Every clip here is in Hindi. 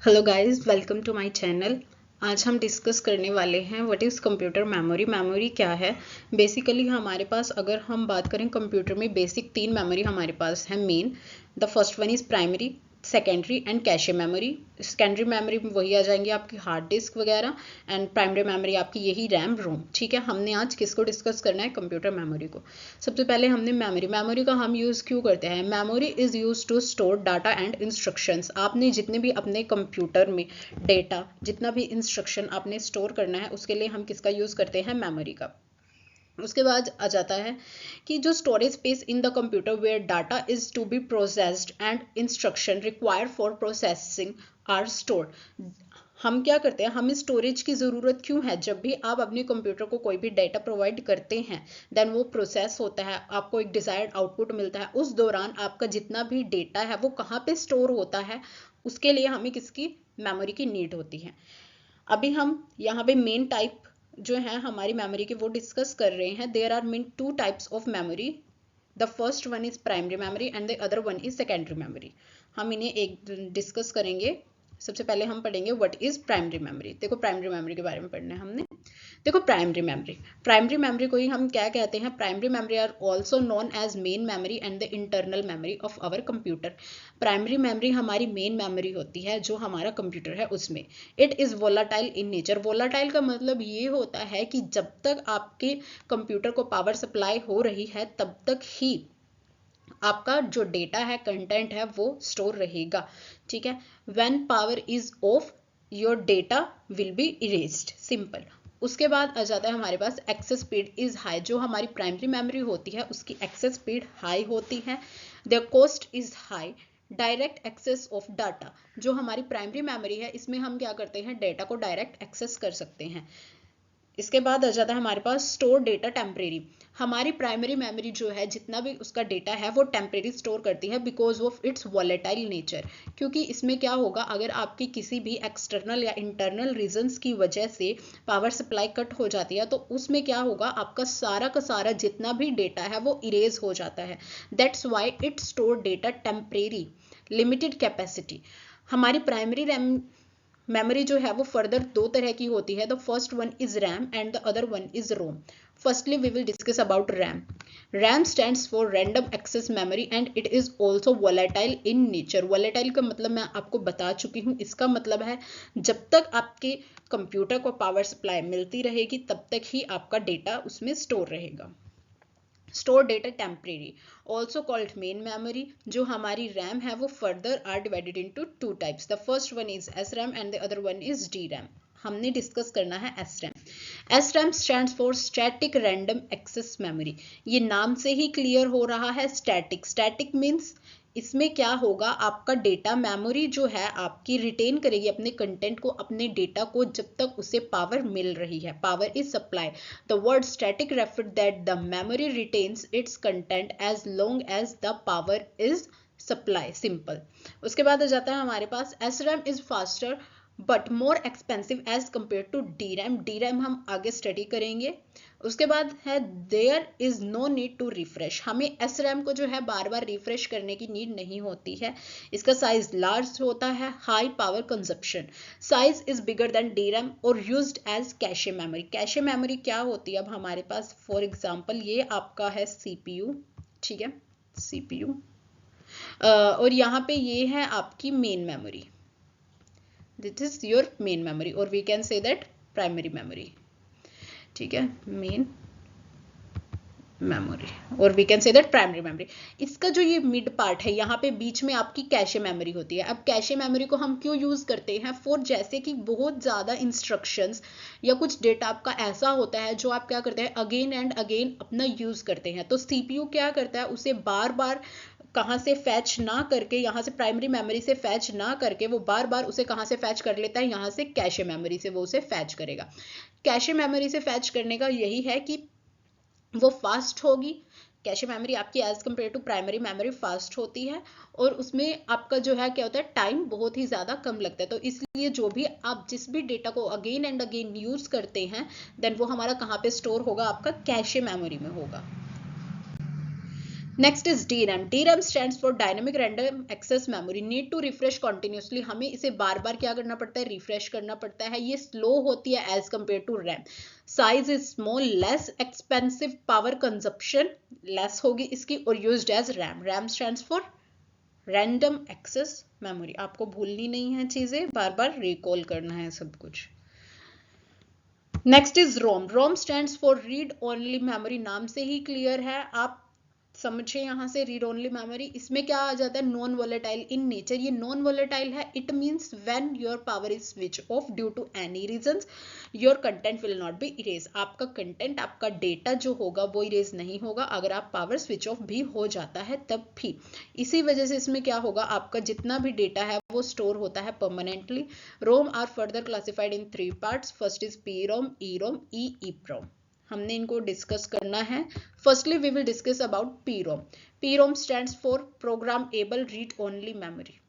Hello guys, welcome to my channel. आज हम डिस्कस करने वाले हैं what is computer memory. Memory क्या है? बेसिकली हमारे पास अगर हम बात करें कंप्यूटर में बेसिक 3 मेमोरी हमारे पास है main. The first one is primary, secondary and cache memory. Secondary memory में वही आ जाएंगी आपकी हार्ड डिस्क वगैरह, एंड प्राइमरी मेमोरी आपकी यही रैम रोम। ठीक है, हमने आज किसको डिस्कस करना है? कंप्यूटर मेमोरी को। सबसे पहले हमने मेमोरी का हम यूज़ क्यों करते हैं? Memory is used to store data and instructions. आपने जितने भी अपने कंप्यूटर में डेटा, जितना भी इंस्ट्रक्शन आपने स्टोर करना है, उसके लिए हम किसका यूज़ करते हैं? मेमोरी का। उसके बाद आ जाता है कि जो storage space in the computer where data is to be processed and instruction required for processing are stored. हम क्या करते हैं, हमें स्टोरेज की ज़रूरत क्यों है? जब भी आप अपने कंप्यूटर को कोई भी डाटा प्रोवाइड करते हैं, देन वो प्रोसेस होता है, आपको एक डिजायर्ड आउटपुट मिलता है। उस दौरान आपका जितना भी डेटा है वो कहाँ पे स्टोर होता है, उसके लिए हमें किसकी मेमोरी की नीड होती है। अभी हम यहाँ पे मेन टाइप जो है हमारी मेमोरी के वो डिस्कस कर रहे हैं। There are main 2 types of memory. The first one is primary memory and the other one is secondary memory. हम इन्हें एक डिस्कस करेंगे। सबसे पहले हम पढ़ेंगे व्हाट इज प्राइमरी मेमोरी। देखो, प्राइमरी मेमोरी के बारे में पढ़ना है हमने। देखो, प्राइमरी मेमोरी को ही हम क्या कहते हैं? Primary memory are also known as main memory and the internal memory of our computer. Primary memory हमारी मेन मेमोरी होती है जो हमारा कंप्यूटर है उसमें। It is volatile in nature. Volatile का मतलब ये होता है कि जब तक आपके कंप्यूटर को पावर सप्लाई हो रही है तब तक ही आपका जो डेटा है, कंटेंट है, वो स्टोर रहेगा। ठीक है, when power is of your data will be erased, simple. उसके बाद आ जाता है हमारे पास एक्सेस स्पीड इज हाई। जो हमारी प्राइमरी मेमोरी होती है उसकी एक्सेस स्पीड हाई होती है। The cost is high. Direct access of data, जो हमारी प्राइमरी मेमोरी है इसमें हम क्या करते हैं? डेटा को डायरेक्ट एक्सेस कर सकते हैं। इसके बाद आ जाता है हमारे पास स्टोर डेटा टेम्परेरी। हमारी प्राइमरी मेमोरी जो है जितना भी उसका डेटा है वो टेम्परेरी स्टोर करती है because of its volatile nature. क्योंकि इसमें क्या होगा, अगर आपकी किसी भी एक्सटर्नल या इंटरनल रीजंस की वजह से पावर सप्लाई कट हो जाती है तो उसमें क्या होगा, आपका सारा का सारा जितना भी डेटा है वो इरेज हो जाता है। That's why it store data temporary, limited capacity. हमारी प्राइमरी मेमोरी जो है वो फर्दर 2 तरह की होती है। The first one is RAM and the other one is ROM. Firstly we will discuss about RAM. RAM stands for random access memory and it is also volatile in nature. Volatile का मतलब मैं आपको बता चुकी हूँ। इसका मतलब है जब तक आपके कंप्यूटर को पावर सप्लाई मिलती रहेगी तब तक ही आपका डेटा उसमें स्टोर रहेगा। Store data temporary, also called main memory. जो हमारी रैम है वो further are divided into 2 types. The first one is S RAM and the other one is D RAM. हमने डिस्कस करना है S RAM. S RAM stands for static random access memory. ये नाम से ही क्लियर हो रहा है, स्टैटिक। स्टैटिक मीन्स इसमें क्या होगा, आपका डेटा मेमोरी जो है आपकी रिटेन करेगी अपने कंटेंट को, अपने डेटा को, जब तक उसे पावर मिल रही है, power is supply. The word static refer that the memory retains its content as long as the power is supply, simple. उसके बाद आ जाता है हमारे पास S RAM is faster but more expensive as compare to D RAM. D RAM हम आगे स्टडी करेंगे। उसके बाद है there is no need to refresh. हमें एस रैम को जो है बार बार रिफ्रेश करने की नीड नहीं होती है। इसका साइज लार्ज होता है, high power consumption. Size is bigger than D RAM और used as cache memory. Cache memory क्या होती है? अब हमारे पास फॉर एग्जांपल ये आपका है सीपीयू, ठीक है, सीपीयू, और यहाँ पे ये है आपकी main memory. This is your main memory और we can say that primary memory, ठीक है, मेन मेमोरी और we can say that primary memory. इसका जो ये मिड पार्ट है यहाँ पे बीच में आपकी कैशे मेमोरी होती है। अब कैशे मेमोरी को हम क्यों यूज करते हैं? फॉर जैसे कि बहुत ज्यादा इंस्ट्रक्शंस या कुछ डेटा आपका ऐसा होता है जो आप क्या करते हैं, अगेन एंड अगेन अपना यूज करते हैं। तो सीपीयू क्या करता है, उसे बार बार कहाँ से फैच ना करके, यहाँ से प्राइमरी मेमोरी से फैच ना करके, वो बार बार उसे कहाँ से फैच कर लेता है, यहाँ से कैशे मेमोरी से वो उसे फैच करेगा। कैशे मेमोरी से फैच करने का यही है कि वो फास्ट होगी। कैशे मेमोरी आपकी as compare to primary memory fast होती है और उसमें आपका जो है क्या होता है, टाइम बहुत ही ज़्यादा कम लगता है। तो इसलिए जो भी आप जिस भी डेटा को अगेन एंड अगेन यूज़ करते हैं देन वो हमारा कहाँ पे स्टोर होगा, आपका कैशे मेमोरी में होगा। Next is DRAM. DRAM stands for Dynamic Random Access Memory. Need to refresh continuously. हमें इसे बार बार क्या करना पड़ता है, रिफ्रेश करना पड़ता है. ये स्लो होती है as compare to RAM. Size is small, less expensive, power consumption less होगी इसकी, और used as RAM. RAM stands for Random Access Memory. आपको भूलनी नहीं है चीजें, बार बार रिकॉल करना है सब कुछ. Next is ROM. ROM stands for Read Only Memory. नाम से ही क्लियर है, आप समझे यहाँ से रीड ओनली मेमोरी. इसमें क्या आ जाता है, नॉन वोलेटाइल इन नेचर. ये नॉन वोलेटाइल है. It means when your power is switch off due to any reasons your content will not be erase. आपका कंटेंट, आपका डेटा जो होगा वो इरेज नहीं होगा अगर आप पावर स्विच ऑफ भी हो जाता है तब भी. इसी वजह से इसमें क्या होगा, आपका जितना भी डेटा है वो स्टोर होता है permanently. ROM are further classified in 3 parts. First is PROM, EROM, EEPROM. हमने इनको डिस्कस करना है. Firstly we will discuss about PROM. PROM stands for programmable read only memory.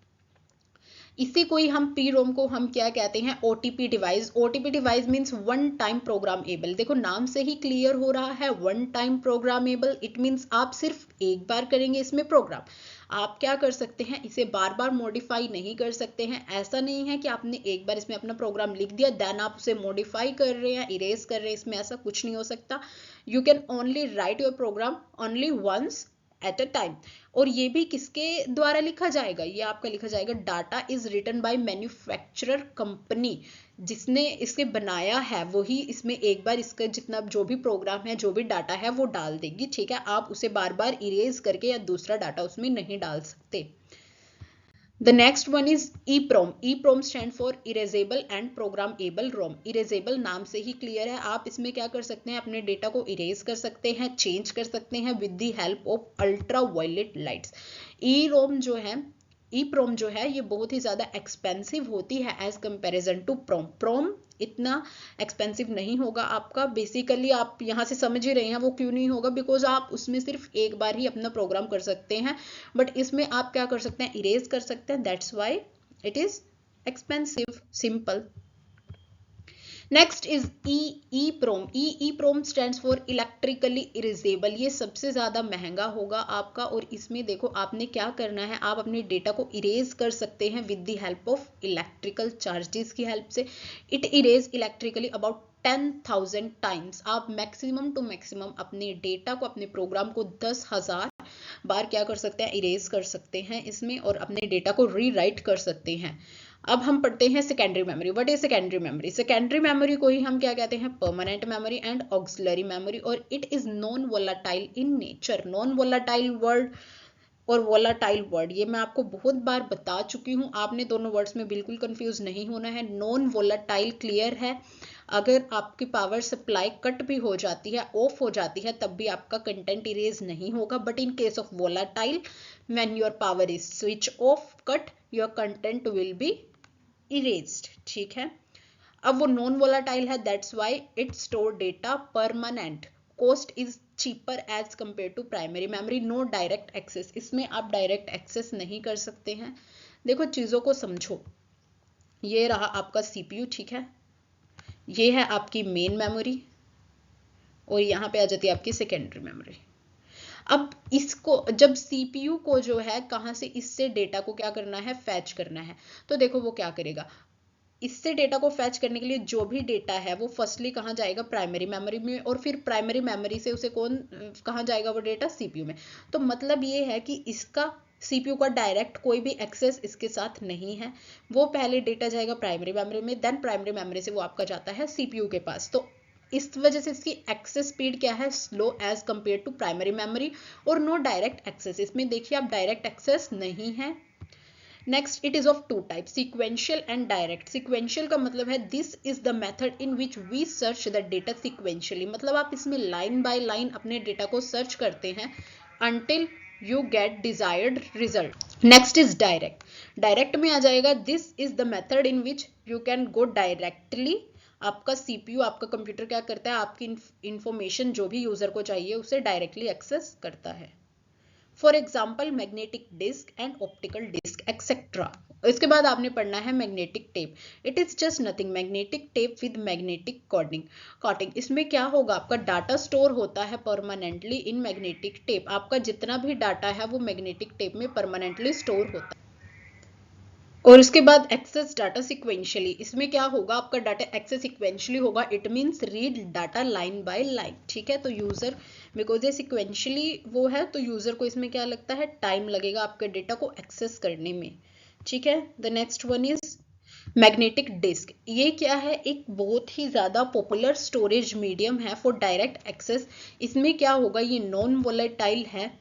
इसी को ही हम PROM को हम क्या कहते हैं, OTP device. OTP device means one time programmable. देखो नाम से ही क्लियर हो रहा है, one time programmable. It means आप सिर्फ एक बार करेंगे इसमें प्रोग्राम. आप क्या कर सकते हैं, इसे बार बार मॉडिफाई नहीं कर सकते हैं. ऐसा नहीं है कि आपने एक बार इसमें अपना प्रोग्राम लिख दिया देन आप उसे मॉडिफाई कर रहे हैं, इरेज कर रहे हैं. इसमें ऐसा कुछ नहीं हो सकता. You can only write your program only once at a time. और ये भी किसके द्वारा लिखा जाएगा, ये आपका लिखा जाएगा, data is written by manufacturer company. जिसने इसे बनाया है वही इसमें एक बार इसका जितना जो भी प्रोग्राम है, जो भी डाटा है वो डाल देगी. ठीक है, आप उसे बार बार इरेज करके या दूसरा डाटा उसमें नहीं डाल सकते. The next one is EEPROM. EEPROM stand for Erasable and Programmable ROM. Erasable नाम से ही क्लियर है, आप इसमें क्या कर सकते हैं, अपने डेटा को इरेज कर सकते हैं, चेंज कर सकते हैं with the help of ultra violet lights. EEPROM जो है ये बहुत ही ज़्यादा एक्सपेंसिव होती है एज कंपेरिजन टू PROM. इतना एक्सपेंसिव नहीं होगा आपका. बेसिकली आप यहाँ से समझ ही रहे हैं वो क्यों नहीं होगा, बिकॉज आप उसमें सिर्फ एक बार ही अपना प्रोग्राम कर सकते हैं. बट इसमें आप क्या कर सकते हैं, इरेज कर सकते हैं. That's why it is expensive. Simple. Next is EEPROM. EEPROM stands for electrically erasable. ये सबसे ज़्यादा महंगा होगा आपका. और इसमें देखो आपने क्या करना है, आप अपने डेटा को इरेज कर सकते हैं with the help of electrical charges की हेल्प से. It erase electrically about 10,000 times. आप मैक्सिमम टू मैक्सिमम अपने डेटा को, अपने प्रोग्राम को 10,000 बार क्या कर सकते हैं, इरेज कर सकते हैं इसमें, और अपने डेटा को रीराइट कर सकते हैं. अब हम पढ़ते हैं secondary memory. What is secondary memory? Secondary memory को ही हम क्या कहते हैं, permanent memory and auxiliary memory. और it is non volatile in nature. Non volatile word और वोलाटाइल वर्ड ये मैं आपको बहुत बार बता चुकी हूँ. आपने दोनों वर्ड्स में बिल्कुल कंफ्यूज नहीं होना है. नॉन वोलाटाइल क्लियर है, अगर आपकी पावर सप्लाई कट भी हो जाती है, ऑफ हो जाती है, तब भी आपका कंटेंट इरेज नहीं होगा. But in case of volatile, when your power is switch off, cut, your content will be erased. ठीक है, अब वो नॉन वोलाटाइल है, that's why it store data permanent. Cost is cheaper as compare to primary memory. No direct access. इसमें आप डायरेक्ट एक्सेस नहीं कर सकते हैं. देखो चीजों को समझो. ये रहा आपका CPU. ठीक है, ये है आपकी मेन मेमोरी, और यहाँ पे आ जाती है आपकी सेकेंडरी मेमोरी. अब इसको जब CPU को जो है कहाँ से इससे डेटा को क्या करना है, फैच करना है, तो देखो वो क्या करेगा. इससे डेटा को फैच करने के लिए जो भी डेटा है वो फर्स्टली कहाँ जाएगा, प्राइमरी मेमोरी में, और फिर प्राइमरी मेमोरी से उसे कहाँ जाएगा वो डेटा, CPU में. तो मतलब ये है कि इसका CPU का डायरेक्ट कोई भी एक्सेस इसके साथ नहीं है. वो पहले डेटा जाएगा प्राइमरी मेमोरी में, देन प्राइमरी मेमोरी से वो आपका जाता है CPU के पास. तो इस वजह से इसकी एक्सेस स्पीड क्या है, slow as compare to primary memory, और नो डायरेक्ट एक्सेस. इसमें देखिए आप डायरेक्ट एक्सेस नहीं है. Next, it is of two type, sequential and direct. Sequential का मतलब है this is the method in which we search the data sequentially. मतलब आप इसमें लाइन बाय लाइन अपने डेटा को सर्च करते हैं until you get desired result. Next is direct. Direct में आ जाएगा this is the method in which you can go directly. आपका CPU, आपका कंप्यूटर क्या करता है, आपकी इंफॉर्मेशन जो भी यूजर को चाहिए उसे डायरेक्टली एक्सेस करता है. For example magnetic disk and optical disk etcetera. इसके बाद आपने पढ़ना है magnetic tape. It is just nothing, magnetic tape with magnetic coating. इसमें क्या होगा, आपका डाटा स्टोर होता है परमानेंटली इन मैग्नेटिक टेप। आपका जितना भी डाटा है वो मैग्नेटिक टेप में परमानेंटली स्टोर होता है। और उसके बाद एक्सेस डाटा सिक्वेंशियली, इसमें क्या होगा, आपका डाटा एक्सेस सिक्वेंशियली होगा। It means read data line by line, ठीक है। तो यूजर, बिकॉज ये सिक्वेंशियली वो है, तो यूजर को इसमें क्या लगता है, टाइम लगेगा आपके डेटा को एक्सेस करने में, ठीक है। The next one is magnetic disk. ये क्या है, एक बहुत ही ज्यादा पॉपुलर स्टोरेज मीडियम है फॉर डायरेक्ट एक्सेस। इसमें क्या होगा, ये नॉन वोलेटाइल है।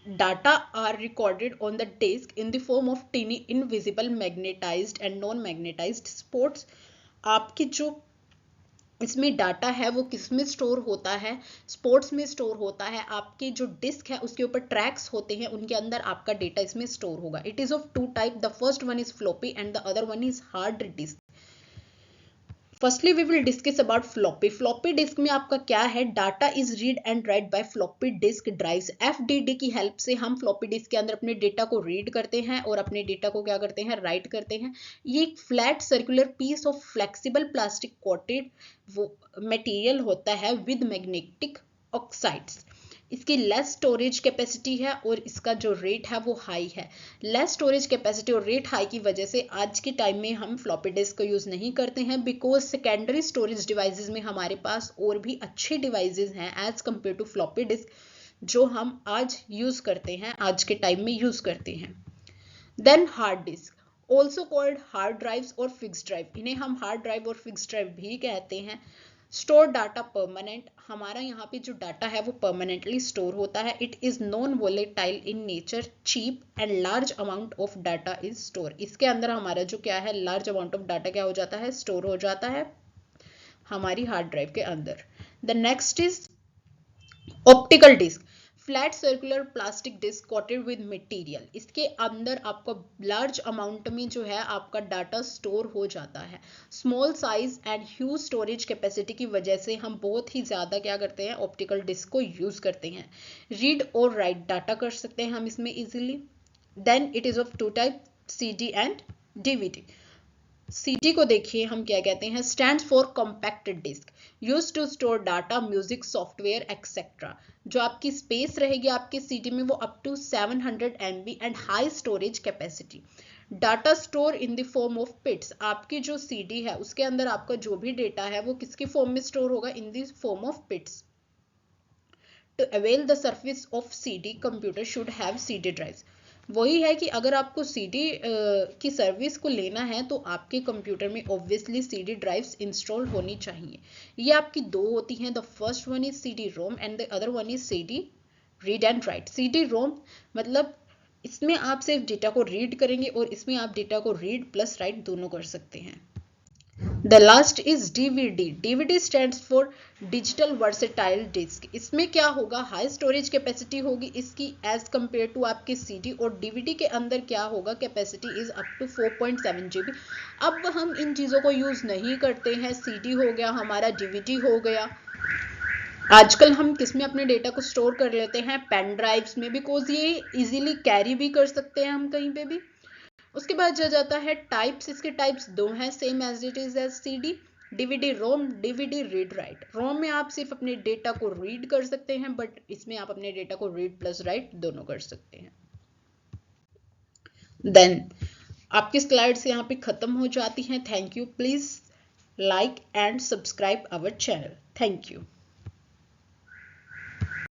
Data are recorded on the disk in the form of tiny invisible magnetized and non-magnetized spots। आपकी जो इसमें डाटा है वो किस में स्टोर होता है, स्पोर्ट्स में स्टोर होता है। आपकी जो डिस्क है उसके ऊपर ट्रैक्स होते हैं, उनके अंदर आपका डेटा इसमें स्टोर होगा। It is of two type, the first one is floppy and the other one is hard disk. Firstly we will discuss about floppy. Floppy disk में आपका क्या है, data is read and write by floppy disk drives. FDD की हेल्प से हम फ्लॉपी डिस्क के अंदर अपने डेटा को रीड करते हैं और अपने डेटा को क्या करते हैं, राइट करते हैं। ये एक flat circular piece of flexible plastic coated वो मटेरियल होता है विद मैग्नेटिक ऑक्साइड्स। इसकी लेस स्टोरेज कैपेसिटी है और इसका जो रेट है वो हाई है। लेस स्टोरेज कैपेसिटी और रेट हाई की वजह से आज के टाइम में हम फ्लॉपी डिस्क को यूज नहीं करते हैं, बिकॉज सेकेंडरी स्टोरेज डिवाइसेस में हमारे पास और भी अच्छे डिवाइसेस हैं as compare to floppy disk, जो हम आज यूज करते हैं, आज के टाइम में यूज करते हैं। Then hard disk, also called hard drives और फिक्स ड्राइव, इन्हें हम हार्ड ड्राइव और फिक्स ड्राइव भी कहते हैं। स्टोर डाटा परमानेंट, हमारा यहाँ पे जो डाटा है वो परमानेंटली स्टोर होता है। It is non volatile in nature, cheap and large amount of data is store. इसके अंदर हमारा जो क्या है, लार्ज अमाउंट ऑफ डाटा क्या हो जाता है, स्टोर हो जाता है हमारी हार्ड ड्राइव के अंदर। The next is optical disk, flat circular plastic disk coated with material. इसके अंदर आपका लार्ज अमाउंट में जो है आपका डाटा स्टोर हो जाता है। Small size and huge storage capacity की वजह से हम बहुत ही ज्यादा क्या करते हैं, ऑप्टिकल डिस्क को यूज करते हैं। रीड और राइट डाटा कर सकते हैं हम इसमें easily. Then it is of two type, CD and DVD. CD को देखिए हम क्या कहते हैं, stands for compacted disk, use to store data, music, software etcetera. जो आपकी स्पेस रहेगी आपके सीडी में वो up to 700 MB and high storage capacity. Data store in the form of pits, आपकी जो सीडी है उसके अंदर आपका जो भी डेटा है वो किसकी फॉर्म में स्टोर होगा, in the form of pits. To avail the service of CD, computer should have CD drives. वही है कि अगर आपको सीडी की सर्विस को लेना है तो आपके कंप्यूटर में ऑब्वियसली सीडी ड्राइव्स इंस्टॉल होनी चाहिए। ये आपकी दो होती हैं, the first one is CD Rome and the other one is CD read and right. CD ROM मतलब इसमें आप सिर्फ डेटा को रीड करेंगे और इसमें आप डेटा को रीड प्लस राइट दोनों कर सकते हैं। The last is DVD. DVD stands for digital versatile disc. इसमें क्या होगा, हाई स्टोरेज कैपेसिटी होगी इसकी एज कंपेयर टू आपके सीडी, और डीवीडी के अंदर क्या होगा, capacity is up to 4.7 GB। अब हम इन चीज़ों को यूज़ नहीं करते हैं, सीडी हो गया हमारा, डीवीडी हो गया। आजकल हम किस में अपने डेटा को स्टोर कर लेते हैं, पेन ड्राइव्स में, बिकॉज ये इजीली कैरी भी कर सकते हैं हम कहीं पे भी। उसके बाद जो जाता है टाइप्स, इसके टाइप्स दो हैं, same as it is as CD. DVD ROM, DVD read write. ROM में आप सिर्फ अपने डेटा को रीड कर सकते हैं, बट इसमें आप अपने डेटा को रीड प्लस राइट दोनों कर सकते हैं। देन आपकी स्लाइड्स यहाँ पे खत्म हो जाती हैं। Thank you, please like and subscribe our channel. Thank you.